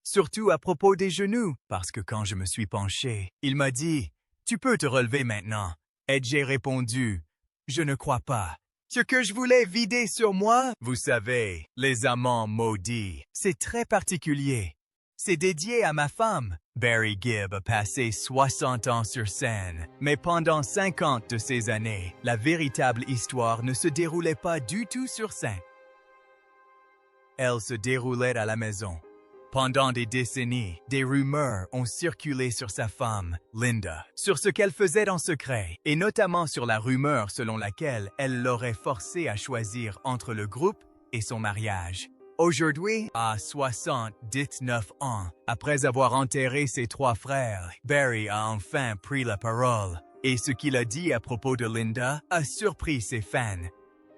surtout à propos des genoux, parce que quand je me suis penché, il m'a dit « Tu peux te relever maintenant ». Et j'ai répondu « Je ne crois pas ». Ce que je voulais vider sur moi, vous savez, les amants maudits, c'est très particulier. C'est dédié à ma femme. Barry Gibb a passé 60 ans sur scène, mais pendant 50 de ces années, la véritable histoire ne se déroulait pas du tout sur scène. Elle se déroulait à la maison. Pendant des décennies, des rumeurs ont circulé sur sa femme, Linda, sur ce qu'elle faisait en secret, et notamment sur la rumeur selon laquelle elle l'aurait forcé à choisir entre le groupe et son mariage. Aujourd'hui, à 79 ans, après avoir enterré ses 3 frères, Barry a enfin pris la parole, et ce qu'il a dit à propos de Linda a surpris ses fans.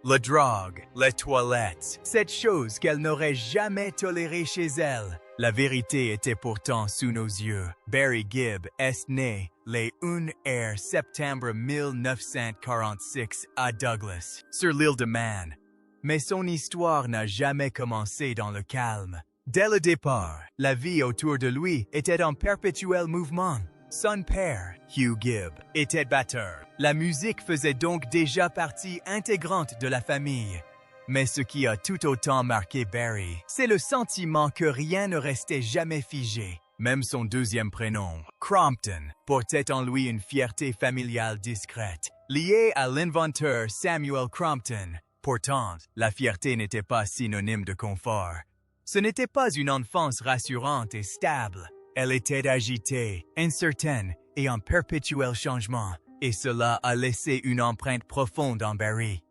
La drogue, les toilettes, cette chose qu'elle n'aurait jamais tolérée chez elle. La vérité était pourtant sous nos yeux. Barry Gibb est né le 1er septembre 1946 à Douglas, sur l'île de Man. Mais son histoire n'a jamais commencé dans le calme. Dès le départ, la vie autour de lui était en perpétuel mouvement. Son père, Hugh Gibb, était batteur. La musique faisait donc déjà partie intégrante de la famille. Mais ce qui a tout autant marqué Barry, c'est le sentiment que rien ne restait jamais figé. Même son deuxième prénom, Crompton, portait en lui une fierté familiale discrète, liée à l'inventeur Samuel Crompton. Pourtant, la fierté n'était pas synonyme de confort. Ce n'était pas une enfance rassurante et stable. Elle était agitée, incertaine et en perpétuel changement, et cela a laissé une empreinte profonde en Barry.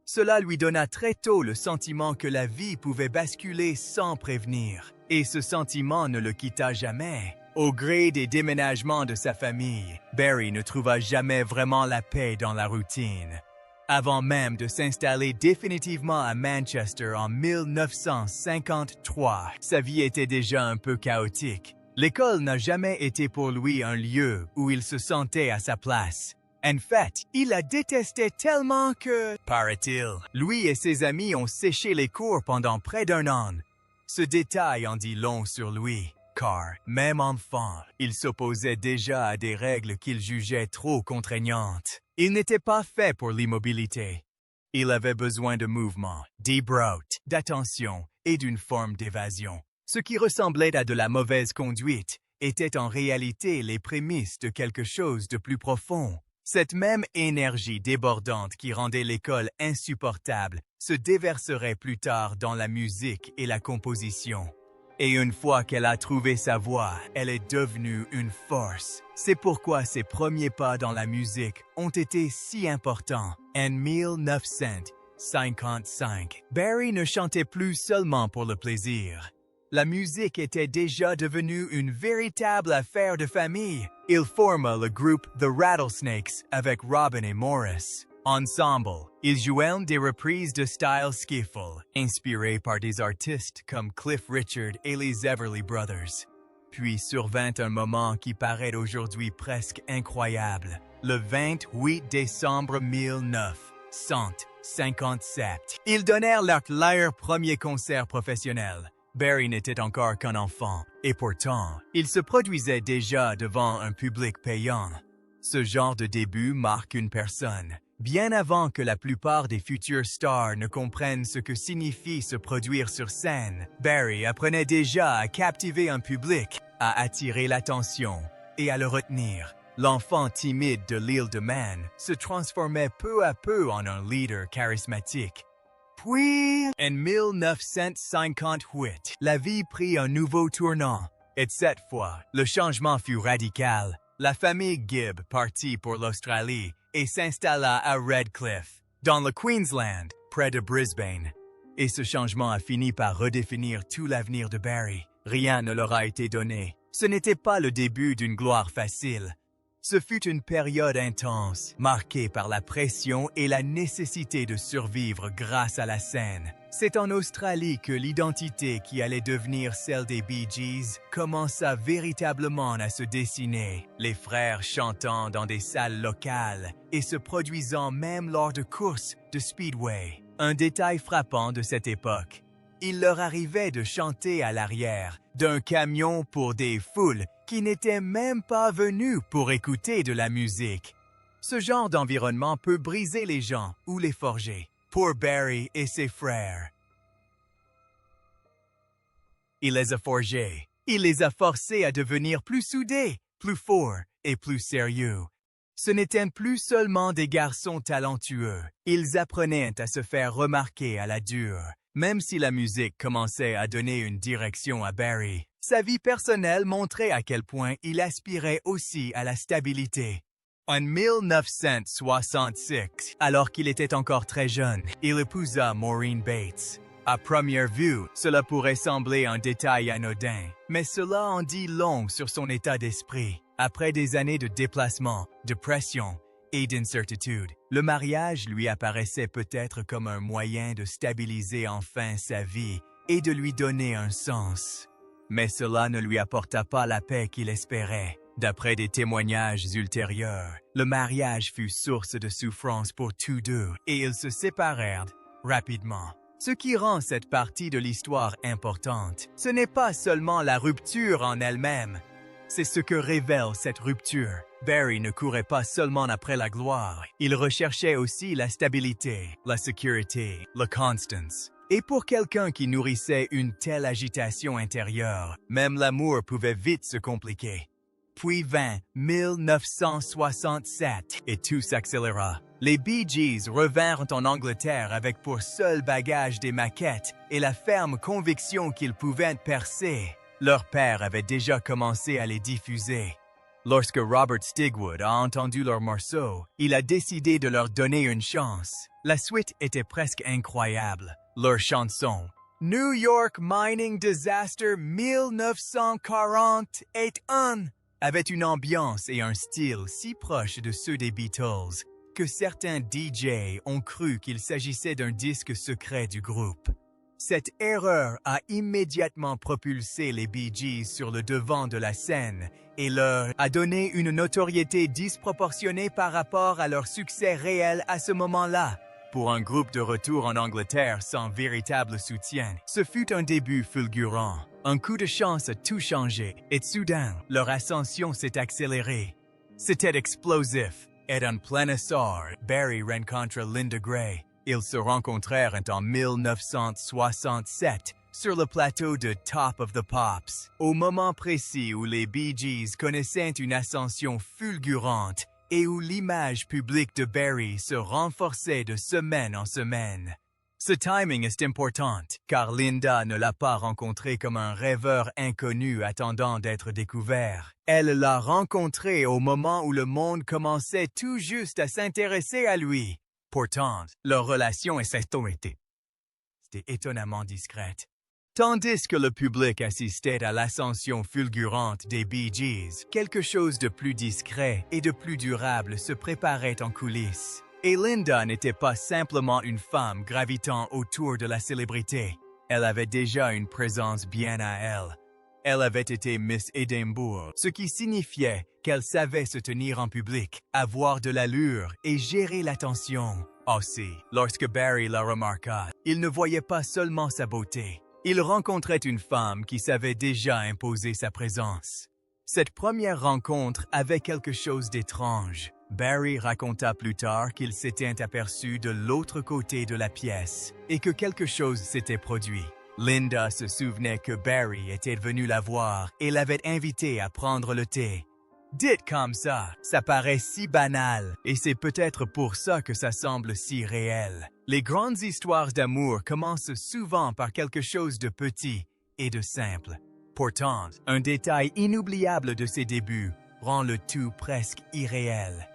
Cela lui donna très tôt le sentiment que la vie pouvait basculer sans prévenir, et ce sentiment ne le quitta jamais. Au gré des déménagements de sa famille, Barry ne trouva jamais vraiment la paix dans la routine. Avant même de s'installer définitivement à Manchester en 1953, sa vie était déjà un peu chaotique. L'école n'a jamais été pour lui un lieu où il se sentait à sa place. En fait, il la détestait tellement que, paraît-il, lui et ses amis ont séché les cours pendant près d'1 an. Ce détail en dit long sur lui, car, même enfant, il s'opposait déjà à des règles qu'il jugeait trop contraignantes. Il n'était pas fait pour l'immobilité. Il avait besoin de mouvement, d'ébrouille, d'attention et d'une forme d'évasion. Ce qui ressemblait à de la mauvaise conduite était en réalité les prémices de quelque chose de plus profond. Cette même énergie débordante qui rendait l'école insupportable se déverserait plus tard dans la musique et la composition. Et une fois qu'elle a trouvé sa voie, elle est devenue une force. C'est pourquoi ses premiers pas dans la musique ont été si importants. En 1955, Barry ne chantait plus seulement pour le plaisir. La musique était déjà devenue une véritable affaire de famille. Il forma le groupe The Rattlesnakes avec Robin et Morris. Ensemble, ils jouaient des reprises de style skiffle, inspirées par des artistes comme Cliff Richard et les Everly Brothers. Puis survint un moment qui paraît aujourd'hui presque incroyable. Le 28 décembre 1957, ils donnèrent leur premier concert professionnel. Barry n'était encore qu'un enfant, et pourtant, il se produisait déjà devant un public payant. Ce genre de début marque une personne, bien avant que la plupart des futures stars ne comprennent ce que signifie se produire sur scène. Barry apprenait déjà à captiver un public, à attirer l'attention et à le retenir. L'enfant timide de l'île de Man se transformait peu à peu en un leader charismatique. Puis, en 1958, la vie prit un nouveau tournant. Et cette fois, le changement fut radical. La famille Gibb partit pour l'Australie et s'installa à Redcliffe, dans le Queensland, près de Brisbane. Et ce changement a fini par redéfinir tout l'avenir de Barry. Rien ne leur a été donné. Ce n'était pas le début d'une gloire facile. Ce fut une période intense, marquée par la pression et la nécessité de survivre grâce à la scène. C'est en Australie que l'identité qui allait devenir celle des Bee Gees commença véritablement à se dessiner, les frères chantant dans des salles locales et se produisant même lors de courses de speedway. Un détail frappant de cette époque, il leur arrivait de chanter à l'arrière d'un camion pour des foules qui n'étaient même pas venues pour écouter de la musique. Ce genre d'environnement peut briser les gens ou les forger. Pour Barry et ses frères, il les a forgés. Il les a forcés à devenir plus soudés, plus forts et plus sérieux. Ce n'étaient plus seulement des garçons talentueux. Ils apprenaient à se faire remarquer à la dure. Même si la musique commençait à donner une direction à Barry, sa vie personnelle montrait à quel point il aspirait aussi à la stabilité. En 1966, alors qu'il était encore très jeune, il épousa Maureen Bates. À première vue, cela pourrait sembler un détail anodin, mais cela en dit long sur son état d'esprit. Après des années de déplacement, de pression et d'incertitude, le mariage lui apparaissait peut-être comme un moyen de stabiliser enfin sa vie et de lui donner un sens. Mais cela ne lui apporta pas la paix qu'il espérait. D'après des témoignages ultérieurs, le mariage fut source de souffrance pour tous deux et ils se séparèrent rapidement. Ce qui rend cette partie de l'histoire importante, ce n'est pas seulement la rupture en elle-même, c'est ce que révèle cette rupture. Barry ne courait pas seulement après la gloire, il recherchait aussi la stabilité, la sécurité, la constance. Et pour quelqu'un qui nourrissait une telle agitation intérieure, même l'amour pouvait vite se compliquer. Puis vint 1967 et tout s'accéléra. Les Bee Gees revinrent en Angleterre avec pour seul bagage des maquettes et la ferme conviction qu'ils pouvaient percer. Leur père avait déjà commencé à les diffuser. Lorsque Robert Stigwood a entendu leur morceau, il a décidé de leur donner une chance. La suite était presque incroyable. Leur chanson, New York Mining Disaster 1941, avait une ambiance et un style si proches de ceux des Beatles que certains DJ ont cru qu'il s'agissait d'un disque secret du groupe. Cette erreur a immédiatement propulsé les Bee Gees sur le devant de la scène et leur a donné une notoriété disproportionnée par rapport à leur succès réel à ce moment-là. Pour un groupe de retour en Angleterre sans véritable soutien, ce fut un début fulgurant. Un coup de chance a tout changé et soudain, leur ascension s'est accélérée. C'était explosif et en plein essor, Barry rencontre Linda Gray. Ils se rencontrèrent en 1967 sur le plateau de Top of the Pops, au moment précis où les Bee Gees connaissaient une ascension fulgurante et où l'image publique de Barry se renforçait de semaine en semaine. Ce timing est important, car Linda ne l'a pas rencontré comme un rêveur inconnu attendant d'être découvert. Elle l'a rencontré au moment où le monde commençait tout juste à s'intéresser à lui. Pourtant, leur relation était étonnamment discrète. Tandis que le public assistait à l'ascension fulgurante des Bee Gees, quelque chose de plus discret et de plus durable se préparait en coulisses. Et Linda n'était pas simplement une femme gravitant autour de la célébrité. Elle avait déjà une présence bien à elle. Elle avait été Miss Édimbourg, ce qui signifiait qu'elle savait se tenir en public, avoir de l'allure et gérer l'attention. Aussi, lorsque Barry la remarqua, il ne voyait pas seulement sa beauté. Il rencontrait une femme qui savait déjà imposer sa présence. Cette première rencontre avait quelque chose d'étrange. Barry raconta plus tard qu'il s'était aperçu de l'autre côté de la pièce et que quelque chose s'était produit. Linda se souvenait que Barry était venu la voir et l'avait invitée à prendre le thé. Dit comme ça paraît si banal et c'est peut-être pour ça que ça semble si réel. Les grandes histoires d'amour commencent souvent par quelque chose de petit et de simple. Pourtant, un détail inoubliable de ses débuts rend le tout presque irréel.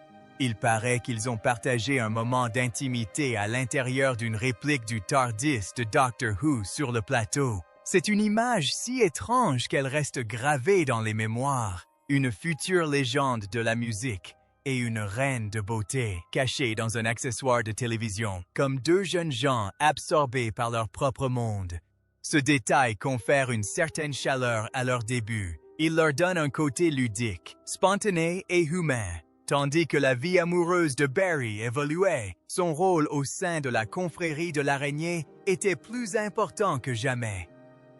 Il paraît qu'ils ont partagé un moment d'intimité à l'intérieur d'une réplique du TARDIS de Doctor Who sur le plateau. C'est une image si étrange qu'elle reste gravée dans les mémoires. Une future légende de la musique et une reine de beauté cachée dans un accessoire de télévision, comme deux jeunes gens absorbés par leur propre monde. Ce détail confère une certaine chaleur à leur début. Il leur donne un côté ludique, spontané et humain, Tandis que la vie amoureuse de Barry évoluait, son rôle au sein de la confrérie de l'araignée était plus important que jamais.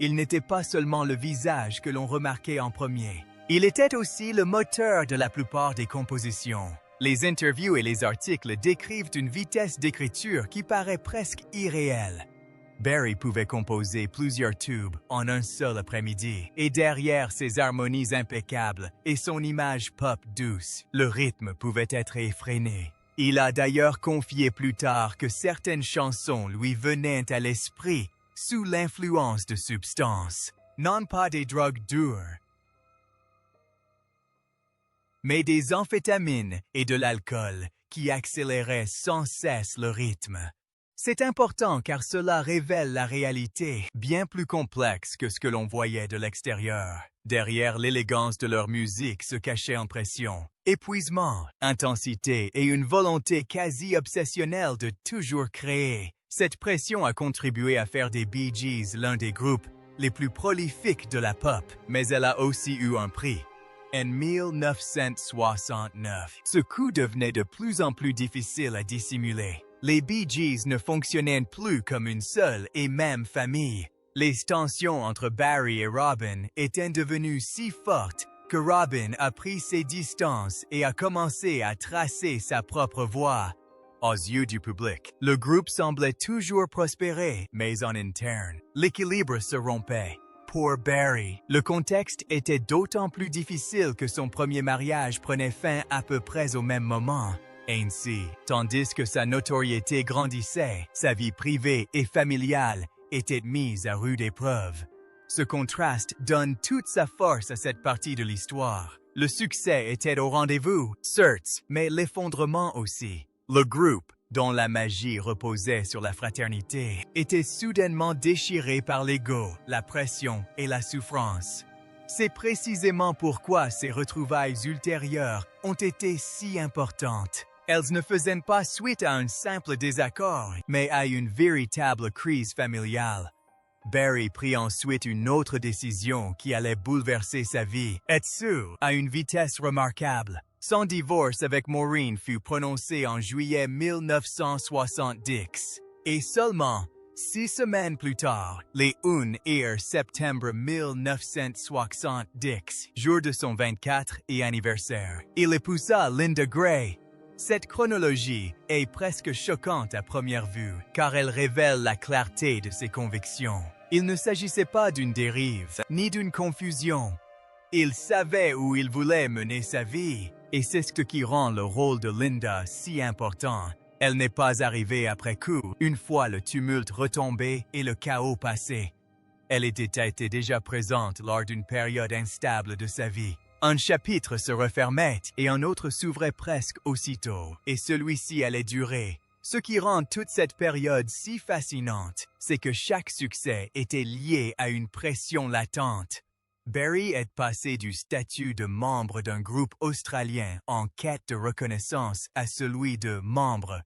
Il n'était pas seulement le visage que l'on remarquait en premier. Il était aussi le moteur de la plupart des compositions. Les interviews et les articles décrivent une vitesse d'écriture qui paraît presque irréelle. Barry pouvait composer plusieurs tubes en un seul après-midi, et derrière ses harmonies impeccables et son image pop douce, le rythme pouvait être effréné. Il a d'ailleurs confié plus tard que certaines chansons lui venaient à l'esprit sous l'influence de substances, non pas des drogues dures, mais des amphétamines et de l'alcool qui accéléraient sans cesse le rythme. C'est important car cela révèle la réalité bien plus complexe que ce que l'on voyait de l'extérieur. Derrière l'élégance de leur musique se cachait une pression, épuisement, intensité et une volonté quasi obsessionnelle de toujours créer. Cette pression a contribué à faire des Bee Gees l'un des groupes les plus prolifiques de la pop, mais elle a aussi eu un prix. En 1969, ce coup devenait de plus en plus difficile à dissimuler. Les Bee Gees ne fonctionnaient plus comme une seule et même famille. Les tensions entre Barry et Robin étaient devenues si fortes que Robin a pris ses distances et a commencé à tracer sa propre voie. Aux yeux du public, le groupe semblait toujours prospérer, mais en interne, l'équilibre se rompait. Pour Barry, le contexte était d'autant plus difficile que son premier mariage prenait fin à peu près au même moment. Ainsi, tandis que sa notoriété grandissait, sa vie privée et familiale était mise à rude épreuve. Ce contraste donne toute sa force à cette partie de l'histoire. Le succès était au rendez-vous, certes, mais l'effondrement aussi. Le groupe, dont la magie reposait sur la fraternité, était soudainement déchiré par l'ego, la pression et la souffrance. C'est précisément pourquoi ces retrouvailles ultérieures ont été si importantes. Elles ne faisaient pas suite à un simple désaccord, mais à une véritable crise familiale. Barry prit ensuite une autre décision qui allait bouleverser sa vie, et ce, à une vitesse remarquable. Son divorce avec Maureen fut prononcé en juillet 1970, et seulement 6 semaines plus tard, les 1 septembre 1970, jour de son 24e anniversaire, il épousa Linda Gray. Cette chronologie est presque choquante à première vue, car elle révèle la clarté de ses convictions. Il ne s'agissait pas d'une dérive, ni d'une confusion. Il savait où il voulait mener sa vie, et c'est ce qui rend le rôle de Linda si important. Elle n'est pas arrivée après coup, une fois le tumulte retombé et le chaos passé. Elle était déjà présente lors d'une période instable de sa vie. Un chapitre se refermait et un autre s'ouvrait presque aussitôt, et celui-ci allait durer. Ce qui rend toute cette période si fascinante, c'est que chaque succès était lié à une pression latente. Barry est passé du statut de membre d'un groupe australien en quête de reconnaissance à celui de membre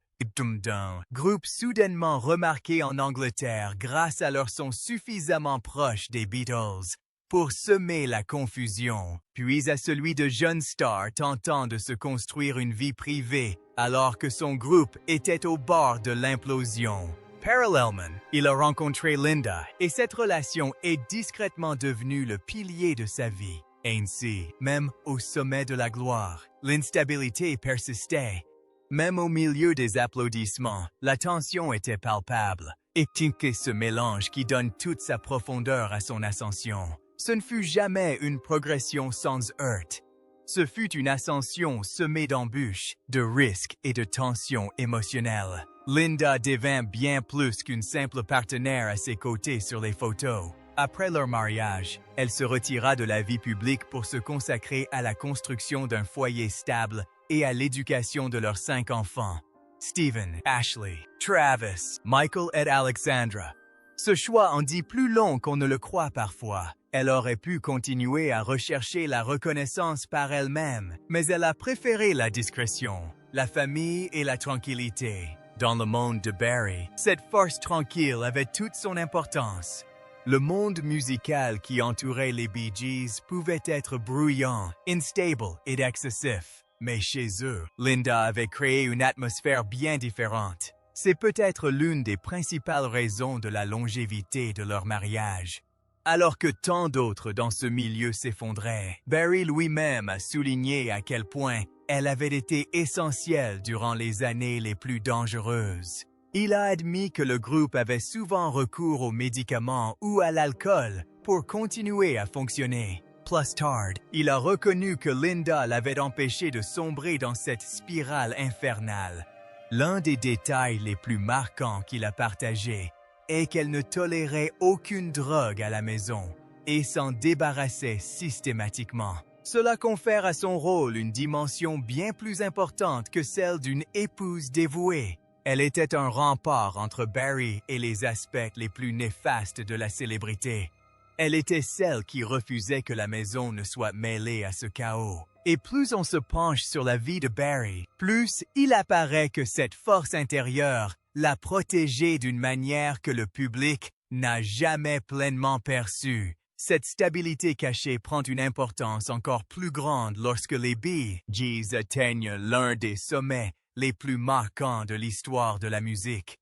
d'un groupe soudainement remarqué en Angleterre grâce à leur son suffisamment proche des Beatles pour semer la confusion, puis à celui de jeune star tentant de se construire une vie privée alors que son groupe était au bord de l'implosion. Parallèlement, il a rencontré Linda et cette relation est discrètement devenue le pilier de sa vie. Ainsi, même au sommet de la gloire, l'instabilité persistait. Même au milieu des applaudissements, la tension était palpable. Et ce mélange qui donne toute sa profondeur à son ascension. Ce ne fut jamais une progression sans heurts. Ce fut une ascension semée d'embûches, de risques et de tensions émotionnelles. Linda devint bien plus qu'une simple partenaire à ses côtés sur les photos. Après leur mariage, elle se retira de la vie publique pour se consacrer à la construction d'un foyer stable et à l'éducation de leurs 5 enfants. Stephen, Ashley, Travis, Michael et Alexandra. Ce choix en dit plus long qu'on ne le croit parfois. Elle aurait pu continuer à rechercher la reconnaissance par elle-même, mais elle a préféré la discrétion, la famille et la tranquillité. Dans le monde de Barry, cette force tranquille avait toute son importance. Le monde musical qui entourait les Bee Gees pouvait être bruyant, instable et excessif. Mais chez eux, Linda avait créé une atmosphère bien différente. C'est peut-être l'une des principales raisons de la longévité de leur mariage. Alors que tant d'autres dans ce milieu s'effondraient, Barry lui-même a souligné à quel point elle avait été essentielle durant les années les plus dangereuses. Il a admis que le groupe avait souvent recours aux médicaments ou à l'alcool pour continuer à fonctionner. Plus tard, il a reconnu que Linda l'avait empêché de sombrer dans cette spirale infernale. L'un des détails les plus marquants qu'il a partagé est qu'elle ne tolérait aucune drogue à la maison et s'en débarrassait systématiquement. Cela confère à son rôle une dimension bien plus importante que celle d'une épouse dévouée. Elle était un rempart entre Barry et les aspects les plus néfastes de la célébrité. Elle était celle qui refusait que la maison ne soit mêlée à ce chaos. Et plus on se penche sur la vie de Barry, plus il apparaît que cette force intérieure l'a protégée d'une manière que le public n'a jamais pleinement perçue. Cette stabilité cachée prend une importance encore plus grande lorsque les Bee Gees atteignent l'un des sommets les plus marquants de l'histoire de la musique.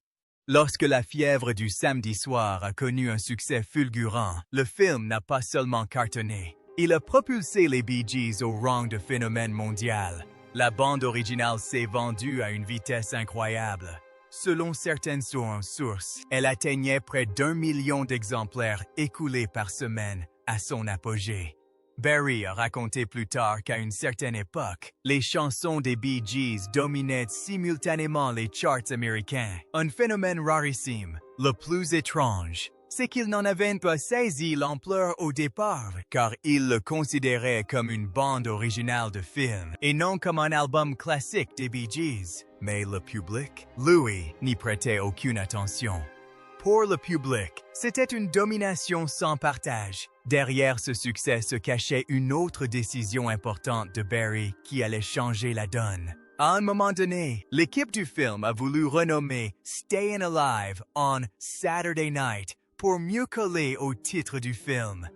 Lorsque la fièvre du samedi soir a connu un succès fulgurant, le film n'a pas seulement cartonné. Il a propulsé les Bee Gees au rang de phénomène mondial. La bande originale s'est vendue à une vitesse incroyable. Selon certaines sources, elle atteignait près d'1 million d'exemplaires écoulés par semaine à son apogée. Barry a raconté plus tard qu'à une certaine époque, les chansons des Bee Gees dominaient simultanément les charts américains. Un phénomène rarissime. Le plus étrange, c'est qu'il n'en avait pas saisi l'ampleur au départ, car il le considérait comme une bande originale de film et non comme un album classique des Bee Gees. Mais le public, lui, n'y prêtait aucune attention. Pour le public, c'était une domination sans partage. Derrière ce succès se cachait une autre décision importante de Barry qui allait changer la donne. À un moment donné, l'équipe du film a voulu renommer Stayin' Alive en Saturday Night pour mieux coller au titre du film.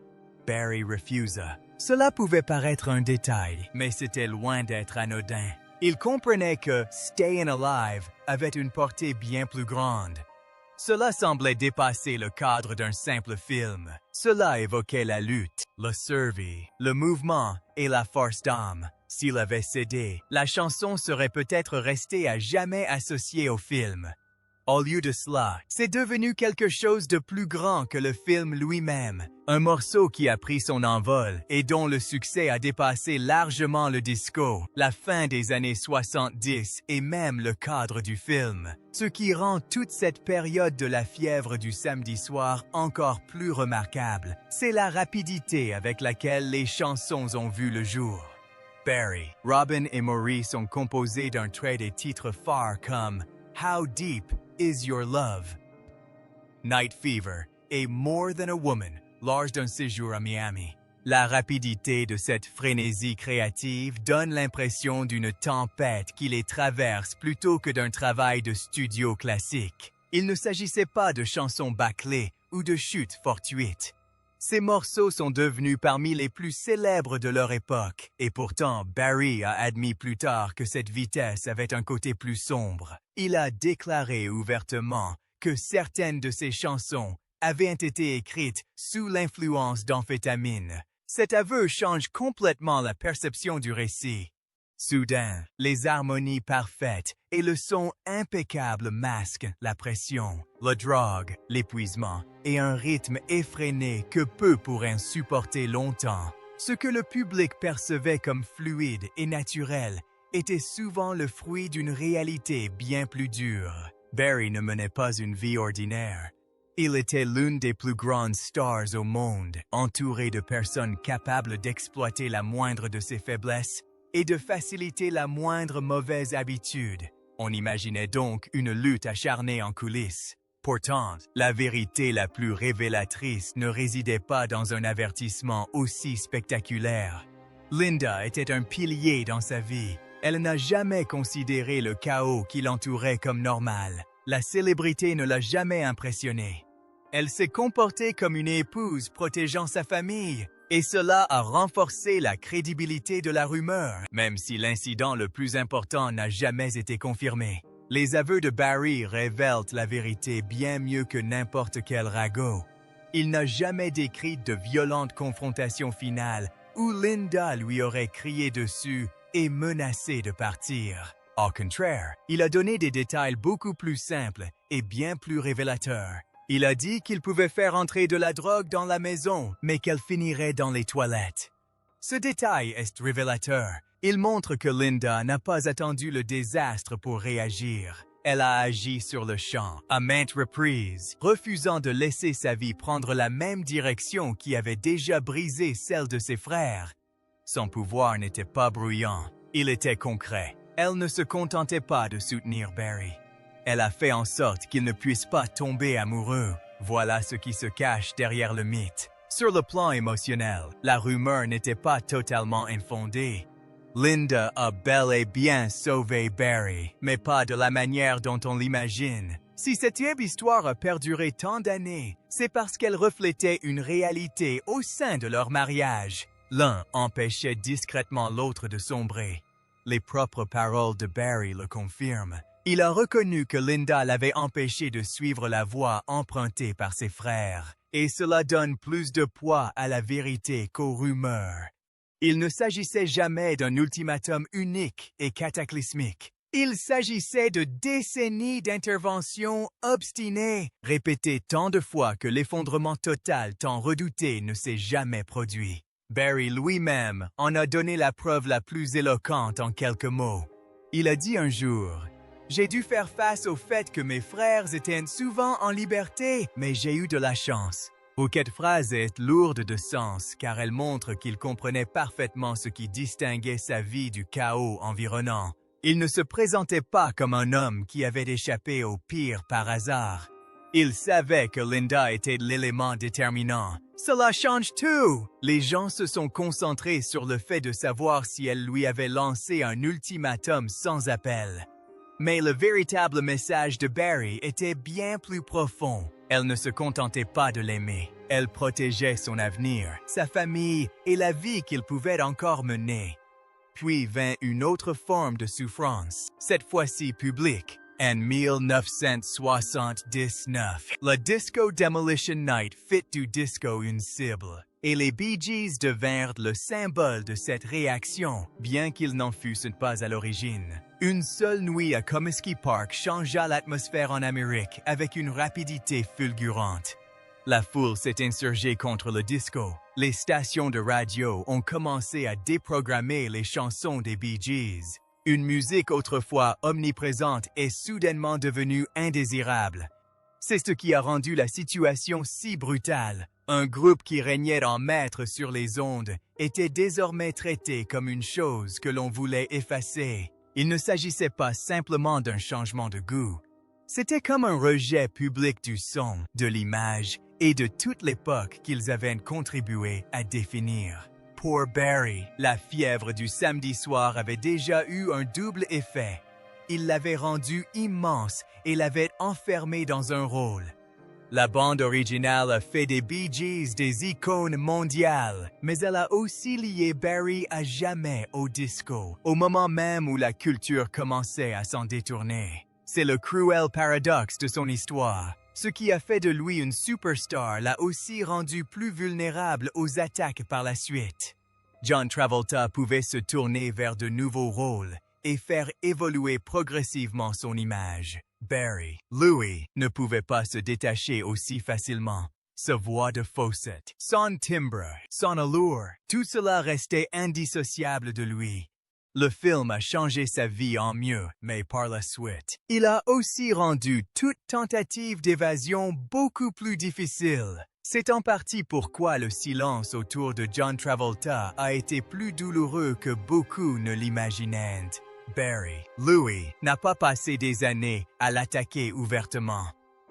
Barry refusa. Cela pouvait paraître un détail, mais c'était loin d'être anodin. Il comprenait que Stayin' Alive avait une portée bien plus grande. Cela semblait dépasser le cadre d'un simple film. Cela évoquait la lutte, le survie, le mouvement et la force d'âme. S'il avait cédé, la chanson serait peut-être restée à jamais associée au film. Au lieu de cela, c'est devenu quelque chose de plus grand que le film lui-même. Un morceau qui a pris son envol et dont le succès a dépassé largement le disco, la fin des années 70 et même le cadre du film. Ce qui rend toute cette période de la fièvre du samedi soir encore plus remarquable, c'est la rapidité avec laquelle les chansons ont vu le jour. Barry, Robin et Maurice ont composé d'un trait des titres phares comme How Deep Is Your Love, Night Fever et More Than a Woman, lors d'un séjour à Miami. La rapidité de cette frénésie créative donne l'impression d'une tempête qui les traverse plutôt que d'un travail de studio classique. Il ne s'agissait pas de chansons bâclées ou de chutes fortuites. Ces morceaux sont devenus parmi les plus célèbres de leur époque, et pourtant Barry a admis plus tard que cette vitesse avait un côté plus sombre. Il a déclaré ouvertement que certaines de ses chansons avaient été écrites sous l'influence d'amphétamines. Cet aveu change complètement la perception du récit. Soudain, les harmonies parfaites et le son impeccable masquent la pression, la drogue, l'épuisement et un rythme effréné que peu pourraient supporter longtemps. Ce que le public percevait comme fluide et naturel était souvent le fruit d'une réalité bien plus dure. Barry ne menait pas une vie ordinaire. Il était l'une des plus grandes stars au monde, entouré de personnes capables d'exploiter la moindre de ses faiblesses et de faciliter la moindre mauvaise habitude. On imaginait donc une lutte acharnée en coulisses. Pourtant, la vérité la plus révélatrice ne résidait pas dans un avertissement aussi spectaculaire. Linda était un pilier dans sa vie. Elle n'a jamais considéré le chaos qui l'entourait comme normal. La célébrité ne l'a jamais impressionnée. Elle s'est comportée comme une épouse protégeant sa famille. Et cela a renforcé la crédibilité de la rumeur, même si l'incident le plus important n'a jamais été confirmé. Les aveux de Barry révèlent la vérité bien mieux que n'importe quel ragot. Il n'a jamais décrit de violente confrontation finale où Linda lui aurait crié dessus et menacé de partir. Au contraire, il a donné des détails beaucoup plus simples et bien plus révélateurs. Il a dit qu'il pouvait faire entrer de la drogue dans la maison, mais qu'elle finirait dans les toilettes. Ce détail est révélateur. Il montre que Linda n'a pas attendu le désastre pour réagir. Elle a agi sur le champ, à maintes reprises, refusant de laisser sa vie prendre la même direction qui avait déjà brisé celle de ses frères. Son pouvoir n'était pas bruyant, il était concret. Elle ne se contentait pas de soutenir Barry. Elle a fait en sorte qu'il ne puisse pas tomber amoureux. Voilà ce qui se cache derrière le mythe. Sur le plan émotionnel, la rumeur n'était pas totalement infondée. Linda a bel et bien sauvé Barry, mais pas de la manière dont on l'imagine. Si cette histoire a perduré tant d'années, c'est parce qu'elle reflétait une réalité au sein de leur mariage. L'un empêchait discrètement l'autre de sombrer. Les propres paroles de Barry le confirment. Il a reconnu que Linda l'avait empêché de suivre la voie empruntée par ses frères, et cela donne plus de poids à la vérité qu'aux rumeurs. Il ne s'agissait jamais d'un ultimatum unique et cataclysmique. Il s'agissait de décennies d'interventions obstinées, répétées tant de fois que l'effondrement total tant redouté ne s'est jamais produit. Barry lui-même en a donné la preuve la plus éloquente en quelques mots. Il a dit un jour: « J'ai dû faire face au fait que mes frères étaient souvent en liberté, mais j'ai eu de la chance. » Cette phrase est lourde de sens car elle montre qu'il comprenait parfaitement ce qui distinguait sa vie du chaos environnant. Il ne se présentait pas comme un homme qui avait échappé au pire par hasard. Il savait que Linda était l'élément déterminant. Cela change tout! Les gens se sont concentrés sur le fait de savoir si elle lui avait lancé un ultimatum sans appel. Mais le véritable message de Barry était bien plus profond. Elle ne se contentait pas de l'aimer. Elle protégeait son avenir, sa famille et la vie qu'il pouvait encore mener. Puis vint une autre forme de souffrance, cette fois-ci publique. En 1979, la Disco Demolition Night fit du disco une cible, et les Bee Gees devinrent le symbole de cette réaction, bien qu'ils n'en fussent pas à l'origine. Une seule nuit à Comiskey Park changea l'atmosphère en Amérique avec une rapidité fulgurante. La foule s'est insurgée contre le disco. Les stations de radio ont commencé à déprogrammer les chansons des Bee Gees. Une musique autrefois omniprésente est soudainement devenue indésirable. C'est ce qui a rendu la situation si brutale. Un groupe qui régnait en maître sur les ondes était désormais traité comme une chose que l'on voulait effacer. Il ne s'agissait pas simplement d'un changement de goût. C'était comme un rejet public du son, de l'image et de toute l'époque qu'ils avaient contribué à définir. Pour Barry, la fièvre du samedi soir avait déjà eu un double effet. Il l'avait rendu immense et l'avait enfermé dans un rôle. La bande originale a fait des Bee Gees des icônes mondiales, mais elle a aussi lié Barry à jamais au disco, au moment même où la culture commençait à s'en détourner. C'est le cruel paradoxe de son histoire. Ce qui a fait de lui une superstar l'a aussi rendu plus vulnérable aux attaques par la suite. John Travolta pouvait se tourner vers de nouveaux rôles et faire évoluer progressivement son image. Barry, Louis, ne pouvait pas se détacher aussi facilement. Sa voix de fausset, son timbre, son allure, tout cela restait indissociable de lui. Le film a changé sa vie en mieux, mais par la suite, il a aussi rendu toute tentative d'évasion beaucoup plus difficile. C'est en partie pourquoi le silence autour de John Travolta a été plus douloureux que beaucoup ne l'imaginaient. Barry, Louis, n'a pas passé des années à l'attaquer ouvertement.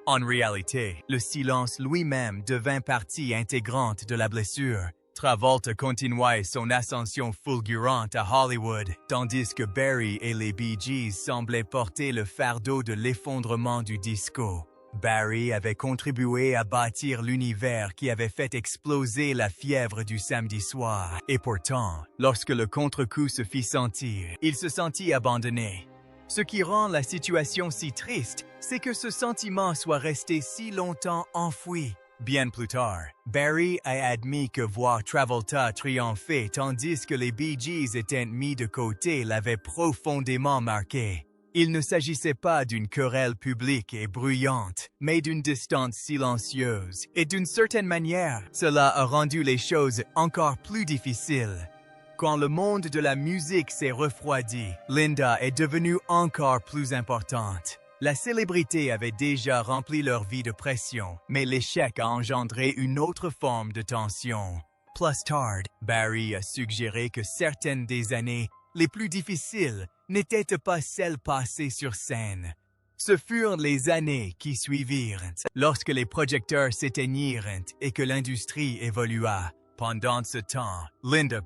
En réalité, le silence lui-même devint partie intégrante de la blessure. Travolta continuait son ascension fulgurante à Hollywood, tandis que Barry et les Bee Gees semblaient porter le fardeau de l'effondrement du disco. Barry avait contribué à bâtir l'univers qui avait fait exploser la fièvre du samedi soir. Et pourtant, lorsque le contre-coup se fit sentir, il se sentit abandonné. Ce qui rend la situation si triste, c'est que ce sentiment soit resté si longtemps enfoui. Bien plus tard, Barry a admis que voir Travolta triompher tandis que les Bee Gees étaient mis de côté l'avait profondément marqué. Il ne s'agissait pas d'une querelle publique et bruyante, mais d'une distance silencieuse. Et d'une certaine manière, cela a rendu les choses encore plus difficiles. Quand le monde de la musique s'est refroidi, Linda est devenue encore plus importante. La célébrité avait déjà rempli leur vie de pression, mais l'échec a engendré une autre forme de tension. Plus tard, Barry a suggéré que certaines des années les plus difficiles n'étaient pas celles passées sur scène. Ce furent les années qui suivirent, lorsque les projecteurs s'éteignirent et que l'industrie évolua. Pendant ce temps, Linda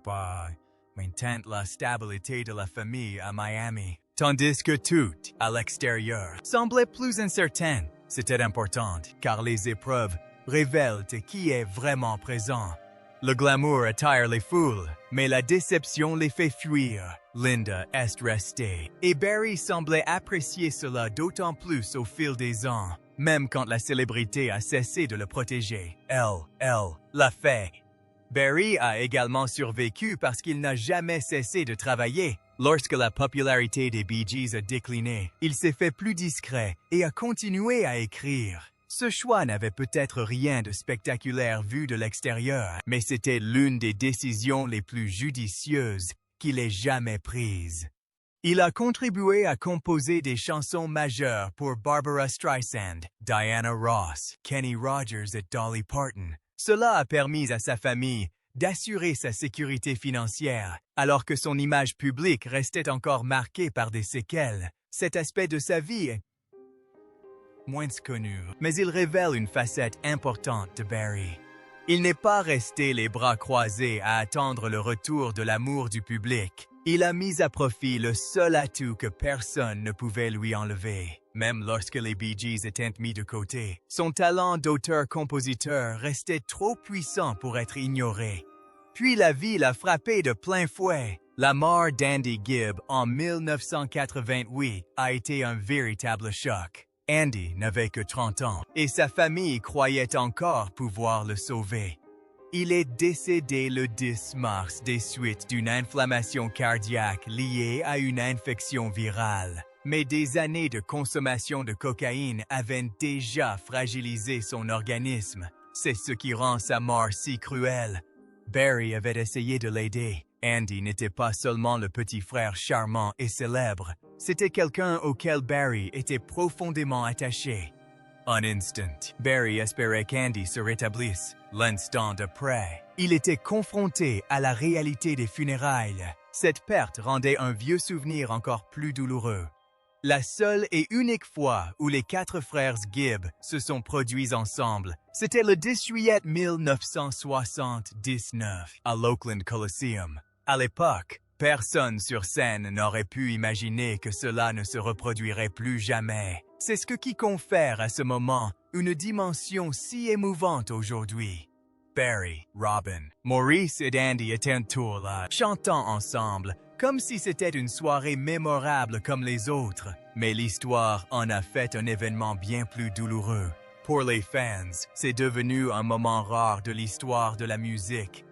maintint la stabilité de la famille à Miami, tandis que tout, à l'extérieur, semblait plus incertain. C'était important, car les épreuves révèlent qui est vraiment présent. Le glamour attire les foules, mais la déception les fait fuir. Linda est restée, et Barry semblait apprécier cela d'autant plus au fil des ans, même quand la célébrité a cessé de le protéger. Elle l'a fait. Barry a également survécu parce qu'il n'a jamais cessé de travailler. Lorsque la popularité des Bee Gees a décliné, il s'est fait plus discret et a continué à écrire. Ce choix n'avait peut-être rien de spectaculaire vu de l'extérieur, mais c'était l'une des décisions les plus judicieuses qu'il ait jamais prises. Il a contribué à composer des chansons majeures pour Barbara Streisand, Diana Ross, Kenny Rogers et Dolly Parton. Cela a permis à sa famille d'assurer sa sécurité financière, alors que son image publique restait encore marquée par des séquelles. Cet aspect de sa vie est moins connu, mais il révèle une facette importante de Barry. Il n'est pas resté les bras croisés à attendre le retour de l'amour du public. Il a mis à profit le seul atout que personne ne pouvait lui enlever. Même lorsque les Bee Gees étaient mis de côté, son talent d'auteur-compositeur restait trop puissant pour être ignoré. Puis la vie l'a frappé de plein fouet. La mort d'Andy Gibb en 1988 a été un véritable choc. Andy n'avait que 30 ans et sa famille croyait encore pouvoir le sauver. Il est décédé le 10 mars des suites d'une inflammation cardiaque liée à une infection virale. Mais des années de consommation de cocaïne avaient déjà fragilisé son organisme. C'est ce qui rend sa mort si cruelle. Barry avait essayé de l'aider. Andy n'était pas seulement le petit frère charmant et célèbre, c'était quelqu'un auquel Barry était profondément attaché. Un instant, Barry espérait qu'Andy se rétablisse. L'instant d'après, il était confronté à la réalité des funérailles. Cette perte rendait un vieux souvenir encore plus douloureux. La seule et unique fois où les 4 frères Gibb se sont produits ensemble, c'était le 10 juillet 1979 à l'Oakland Coliseum. À l'époque, personne sur scène n'aurait pu imaginer que cela ne se reproduirait plus jamais. C'est ce qui confère à ce moment une dimension si émouvante aujourd'hui. Barry, Robin, Maurice et Andy étaient tous là, chantant ensemble, comme si c'était une soirée mémorable comme les autres. Mais l'histoire en a fait un événement bien plus douloureux. Pour les fans, c'est devenu un moment rare de l'histoire de la musique.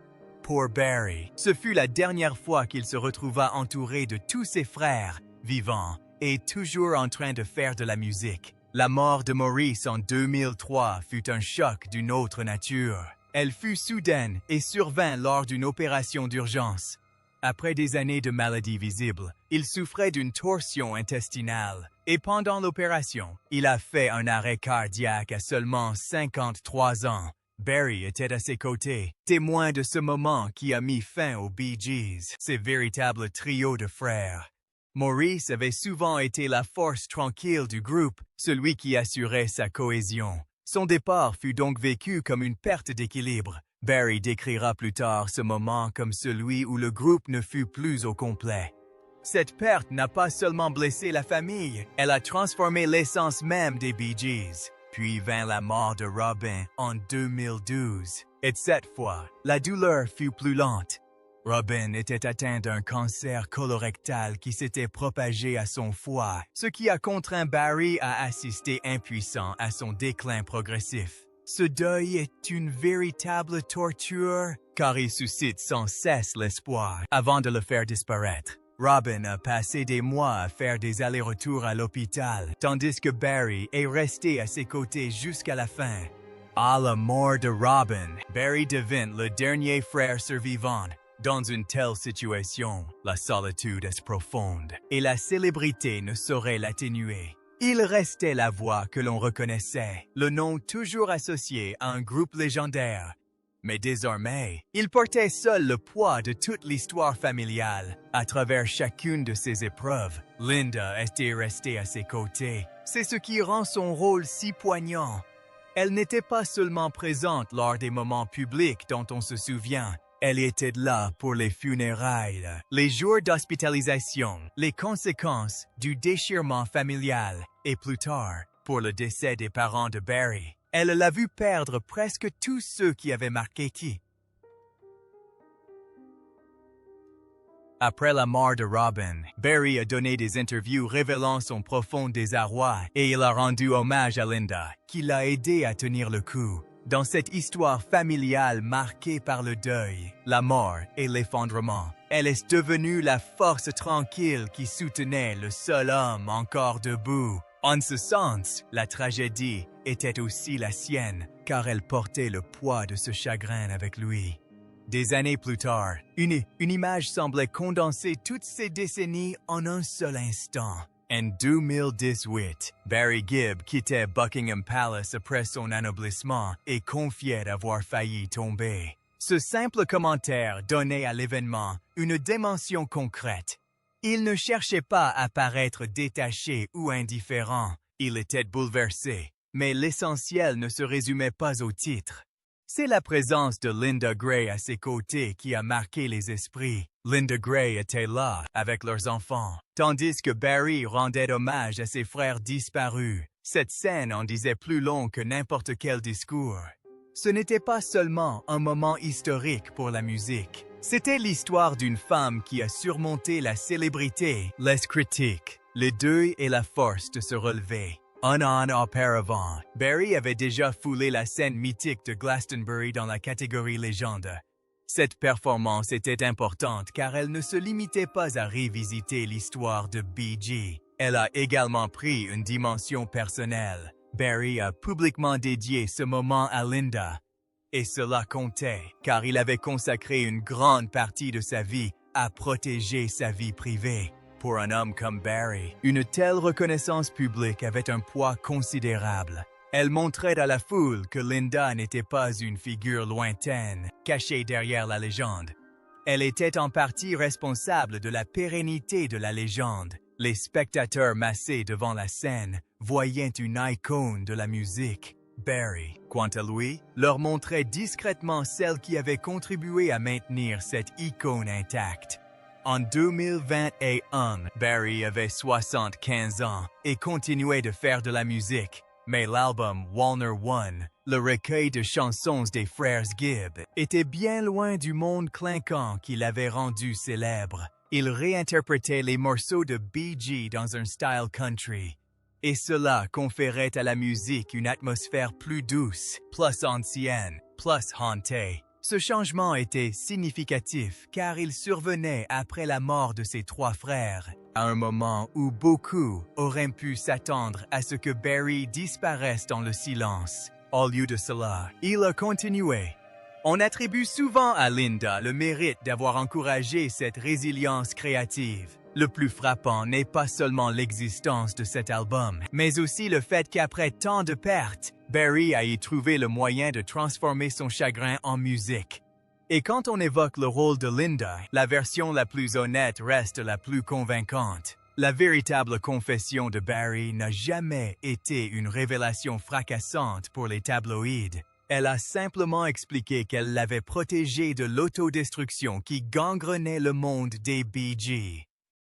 Pour Barry, ce fut la dernière fois qu'il se retrouva entouré de tous ses frères, vivants, et toujours en train de faire de la musique. La mort de Maurice en 2003 fut un choc d'une autre nature. Elle fut soudaine et survint lors d'une opération d'urgence. Après des années de maladies visibles, il souffrait d'une torsion intestinale. Et pendant l'opération, il a fait un arrêt cardiaque à seulement 53 ans. Barry était à ses côtés, témoin de ce moment qui a mis fin aux Bee Gees, ces véritables trio de frères. Maurice avait souvent été la force tranquille du groupe, celui qui assurait sa cohésion. Son départ fut donc vécu comme une perte d'équilibre. Barry décrira plus tard ce moment comme celui où le groupe ne fut plus au complet. Cette perte n'a pas seulement blessé la famille, elle a transformé l'essence même des Bee Gees. Puis vint la mort de Robin en 2012. Et cette fois, la douleur fut plus lente. Robin était atteint d'un cancer colorectal qui s'était propagé à son foie, ce qui a contraint Barry à assister impuissant à son déclin progressif. Ce deuil est une véritable torture, car il suscite sans cesse l'espoir avant de le faire disparaître. Robin a passé des mois à faire des allers-retours à l'hôpital, tandis que Barry est resté à ses côtés jusqu'à la fin. À la mort de Robin, Barry devint le dernier frère survivant. Dans une telle situation, la solitude est profonde et la célébrité ne saurait l'atténuer. Il restait la voix que l'on reconnaissait, le nom toujours associé à un groupe légendaire. Mais désormais, il portait seul le poids de toute l'histoire familiale. À travers chacune de ses épreuves, Linda était restée à ses côtés. C'est ce qui rend son rôle si poignant. Elle n'était pas seulement présente lors des moments publics dont on se souvient. Elle était là pour les funérailles, les jours d'hospitalisation, les conséquences du déchirement familial et plus tard, pour le décès des parents de Barry. Elle l'a vu perdre presque tous ceux qui avaient marqué qui. Après la mort de Robin, Barry a donné des interviews révélant son profond désarroi et il a rendu hommage à Linda, qui l'a aidé à tenir le coup. Dans cette histoire familiale marquée par le deuil, la mort et l'effondrement, elle est devenue la force tranquille qui soutenait le seul homme encore debout. En ce sens, la tragédie était aussi la sienne, car elle portait le poids de ce chagrin avec lui. Des années plus tard, une image semblait condenser toutes ces décennies en un seul instant. En 2018, Barry Gibb quittait Buckingham Palace après son anoblissement et confiait avoir failli tomber. Ce simple commentaire donnait à l'événement une dimension concrète. Il ne cherchait pas à paraître détaché ou indifférent. Il était bouleversé. Mais l'essentiel ne se résumait pas au titre. C'est la présence de Linda Gray à ses côtés qui a marqué les esprits. Linda Gray était là, avec leurs enfants, tandis que Barry rendait hommage à ses frères disparus. Cette scène en disait plus long que n'importe quel discours. Ce n'était pas seulement un moment historique pour la musique. C'était l'histoire d'une femme qui a surmonté la célébrité, les critiques, le deuil et la force de se relever. Un an auparavant, Barry avait déjà foulé la scène mythique de Glastonbury dans la catégorie légende. Cette performance était importante car elle ne se limitait pas à revisiter l'histoire de Bee Elle a également pris une dimension personnelle. Barry a publiquement dédié ce moment à Linda. Et cela comptait, car il avait consacré une grande partie de sa vie à protéger sa vie privée. Pour un homme comme Barry, une telle reconnaissance publique avait un poids considérable. Elle montrait à la foule que Linda n'était pas une figure lointaine, cachée derrière la légende. Elle était en partie responsable de la pérennité de la légende. Les spectateurs massés devant la scène voyaient une icône de la musique. Barry, quant à lui, leur montrait discrètement celle qui avait contribué à maintenir cette icône intacte. En 2021, Barry avait 75 ans et continuait de faire de la musique, mais l'album Walner One, le recueil de chansons des frères Gibb, était bien loin du monde clinquant qui l'avait rendu célèbre. Il réinterprétait les morceaux de Bee Gees dans un style country. Et cela conférait à la musique une atmosphère plus douce, plus ancienne, plus hantée. Ce changement était significatif car il survenait après la mort de ses trois frères, à un moment où beaucoup auraient pu s'attendre à ce que Barry disparaisse dans le silence. Au lieu de cela, il a continué. On attribue souvent à Linda le mérite d'avoir encouragé cette résilience créative. Le plus frappant n'est pas seulement l'existence de cet album, mais aussi le fait qu'après tant de pertes, Barry a y trouvé le moyen de transformer son chagrin en musique. Et quand on évoque le rôle de Linda, la version la plus honnête reste la plus convaincante. La véritable confession de Barry n'a jamais été une révélation fracassante pour les tabloïds. Elle a simplement expliqué qu'elle l'avait protégé de l'autodestruction qui gangrenait le monde des Bee Gees.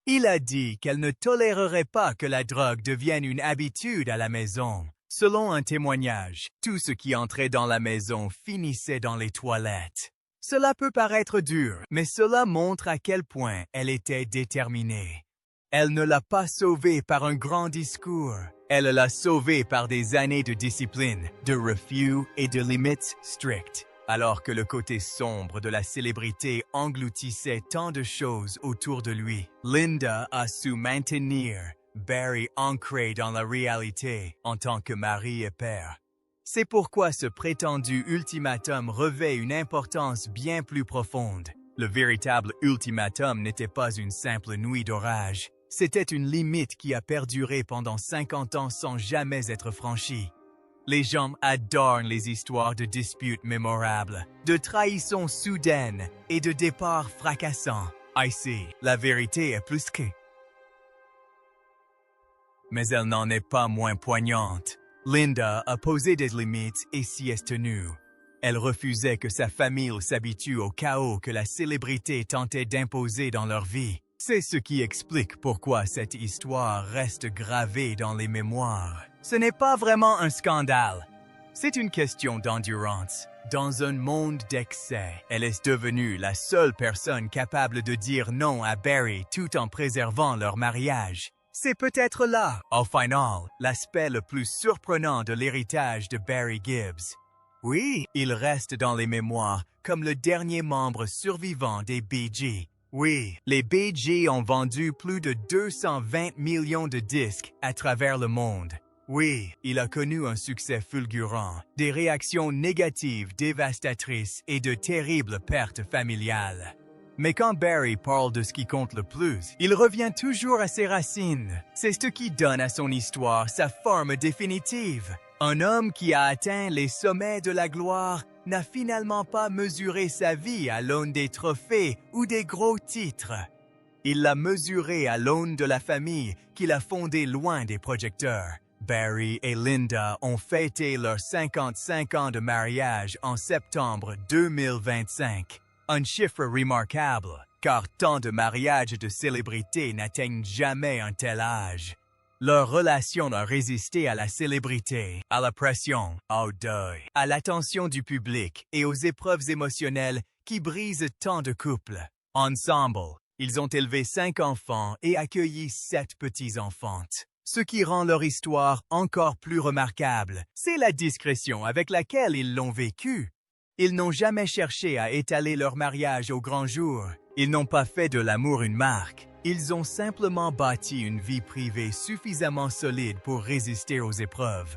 Il a dit qu'elle ne tolérerait pas que la drogue devienne une habitude à la maison. Selon un témoignage, tout ce qui entrait dans la maison finissait dans les toilettes. Cela peut paraître dur, mais cela montre à quel point elle était déterminée. Elle ne l'a pas sauvée par un grand discours. Elle l'a sauvée par des années de discipline, de refus et de limites strictes. Alors que le côté sombre de la célébrité engloutissait tant de choses autour de lui, Linda a su maintenir Barry ancré dans la réalité en tant que mari et père. C'est pourquoi ce prétendu ultimatum revêt une importance bien plus profonde. Le véritable ultimatum n'était pas une simple nuit d'orage. C'était une limite qui a perduré pendant 50 ans sans jamais être franchie. Les gens adorent les histoires de disputes mémorables, de trahisons soudaines et de départs fracassants. Ici, la vérité est plus que... Mais elle n'en est pas moins poignante. Linda a posé des limites et s'y est tenue. Elle refusait que sa famille s'habitue au chaos que la célébrité tentait d'imposer dans leur vie. C'est ce qui explique pourquoi cette histoire reste gravée dans les mémoires. Ce n'est pas vraiment un scandale. C'est une question d'endurance. Dans un monde d'excès, elle est devenue la seule personne capable de dire non à Barry tout en préservant leur mariage. C'est peut-être là, au final, l'aspect le plus surprenant de l'héritage de Barry Gibbs. Oui, il reste dans les mémoires comme le dernier membre survivant des Bee Gees. Oui, les Bee Gees ont vendu plus de 220 millions de disques à travers le monde. Oui, il a connu un succès fulgurant, des réactions négatives dévastatrices et de terribles pertes familiales. Mais quand Barry parle de ce qui compte le plus, il revient toujours à ses racines. C'est ce qui donne à son histoire sa forme définitive. Un homme qui a atteint les sommets de la gloire n'a finalement pas mesuré sa vie à l'aune des trophées ou des gros titres. Il l'a mesuré à l'aune de la famille qu'il a fondée loin des projecteurs. Barry et Linda ont fêté leurs 55 ans de mariage en septembre 2025. Un chiffre remarquable, car tant de mariages de célébrités n'atteignent jamais un tel âge. Leur relation a résisté à la célébrité, à la pression, au deuil, à l'attention du public et aux épreuves émotionnelles qui brisent tant de couples. Ensemble, ils ont élevé 5 enfants et accueilli 7 petits-enfants. Ce qui rend leur histoire encore plus remarquable, c'est la discrétion avec laquelle ils l'ont vécue. Ils n'ont jamais cherché à étaler leur mariage au grand jour. Ils n'ont pas fait de l'amour une marque. Ils ont simplement bâti une vie privée suffisamment solide pour résister aux épreuves.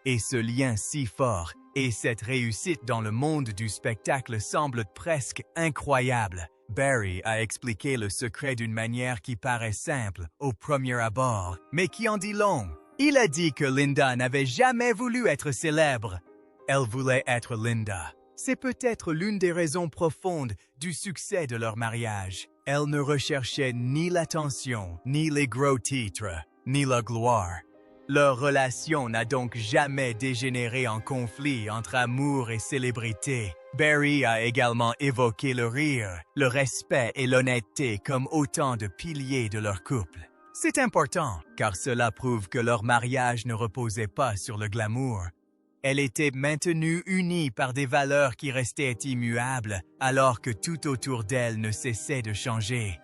Et ce lien si fort et cette réussite dans le monde du spectacle semblent presque incroyables. Barry a expliqué le secret d'une manière qui paraît simple au premier abord, mais qui en dit long. Il a dit que Linda n'avait jamais voulu être célèbre. Elle voulait être Linda. C'est peut-être l'une des raisons profondes du succès de leur mariage. Elle ne recherchait ni l'attention, ni les gros titres, ni la gloire. Leur relation n'a donc jamais dégénéré en conflit entre amour et célébrité. Barry a également évoqué le rire, le respect et l'honnêteté comme autant de piliers de leur couple. C'est important, car cela prouve que leur mariage ne reposait pas sur le glamour. Elle était maintenue unie par des valeurs qui restaient immuables, alors que tout autour d'elle ne cessait de changer.